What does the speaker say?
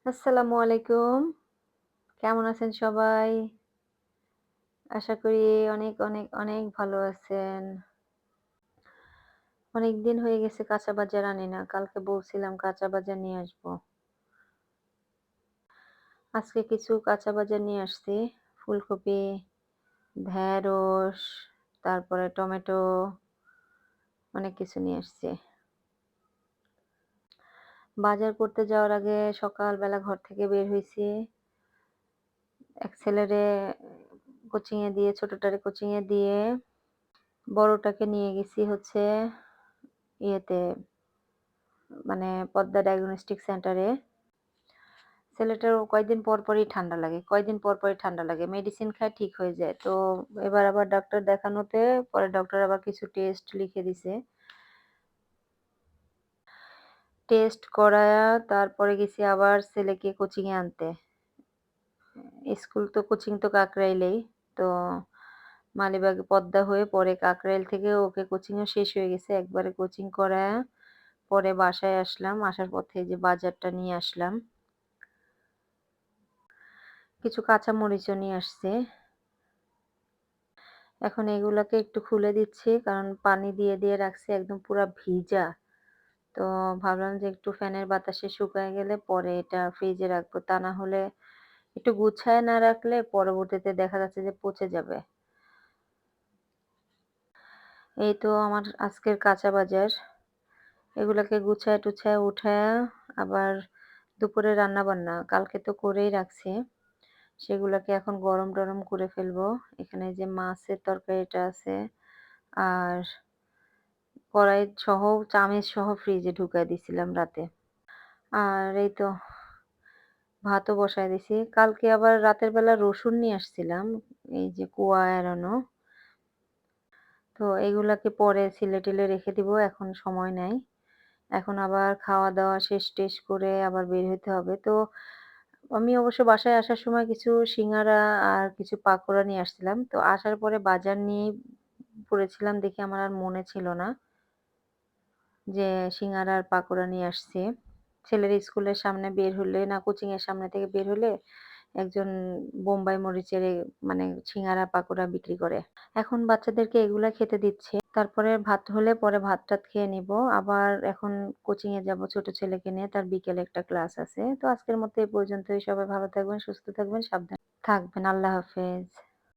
আসসালামু আলাইকুম। কেমন আছেন সবাই? আশা করি অনেক, অনেক, অনেক ভালো আছেন। অনেকদিন হয়ে গেছে কাঁচা বাজার আনি না। কালকে বলছিলাম কাঁচা বাজার নিয়ে আসবো। আজকে কিছু কাঁচা বাজার নিয়ে আসছি। ফুলকপি, ঢেঁড়স, তারপরে টমেটো, অনেক কিছু নিয়ে আসছি। বাজার করতে যাওয়ার আগে সকালবেলা ঘর থেকে বের হইছি। এক ছেলেরে কোচিং এ দিয়ে ছোটটারে কোচিং এ দিয়ে বড়টাকে নিয়ে গেছি হচ্ছে ইয়েতে মানে পদ্মা ডায়াগনস্টিক সেন্টারে। ছেলেটার কয়েকদিন পর, পরই ঠান্ডা লাগে। কয়েকদিন পর, পরই ঠান্ডা লাগে। মেডিসিন খায় ঠিক হয়ে যায়। তো এবার আবার ডাক্তার দেখানোতে পরে ডক্টর আবার কিছু টেস্ট লিখে দিছে। টেস্ট করায়া তারপরে গেছি আবার ছেলেকে কোচিং এ আনতে। স্কুল তো কোচিং তো কাকরাইলেই। তো মালিবাগ পদ্মা হয়ে পরে কাকরাইল থেকে ওকে কোচিং ও শেষ হয়ে গেছে। একবারে কোচিং করায়া পরে বাসায় আসলাম। আসার পথে এই যে বাজারটা নিয়ে আসলাম। কিছু কাঁচা মরিচও নিয়ে আসছি। এখন এগুলাকে একটু খুলে দিচ্ছি কারণ পানি দিয়ে, দিয়ে রাখছি একদম পুরা ভিজা। তো ভাবলাম যে একটু ফ্যানের বাতাসে শুকায় গেলে পরে এটা ফ্রিজে রাখবো। তা না হলে একটু গুছায় না রাখলে পরবর্তীতে দেখা যাচ্ছে যে পচে যাবে। এই তো আমার আজকের কাঁচা বাজার। এগুলাকে গুছায়-টুছায় উঠায়া আবার দুপুরে রান্নাবান্না কালকে তো করেই রাখছি। সেগুলাকে এখন গরম-টরম করে ফেলবো। এখানে যে মাছের তরকারিটা আছে আর কড়াই সহ চামিচ সহ ফ্রিজে ঢুকায় দিছিলাম রাতে। আর এই তো ভাতও বসায় দিছি। কালকে আবার রাতের বেলা রসুন নিয়ে আসছিলাম। এই যে কোয়া এড়ানো। তো এগুলাকে পরে ছিলে-টিলে রেখে দিব। এখন সময় নাই। এখন আবার খাওয়া-দাওয়া শেষ-টেস করে আবার বের হইতে হবে। তো আমি অবশ্য বাসায় আসার সময় কিছু সিঙ্গারা আর কিছু পাকোড়া নিয়ে আসছিলাম। তো আসার পরে বাজার নিয়েই পড়েছিলাম দেখে আমার আর মনে ছিল না যে সিঙ্গারা আর পাকোড়া নিয়ে আসছি। ছেলের স্কুলের সামনে বের হলে না কোচিং এর সামনে থেকে বের হলে একজন বোম্বাই মরিচের মানে সিঙ্গারা পাকোড়া বিক্রি করে। এখন বাচ্চাদেরকে এগুলা খেতে দিচ্ছি। তারপরে ভাত হলে পরে ভাত-টাত খেয়ে নিবো। আবার এখন কোচিং এ যাবো ছোট ছেলেকে নিয়ে। তার বিকেলে একটা ক্লাস আছে। তো আজকের মতো এই পর্যন্তই। সবাই ভালো থাকবেন, সুস্থ থাকবেন, সাবধানে থাকবেন। আল্লাহ হাফেজ।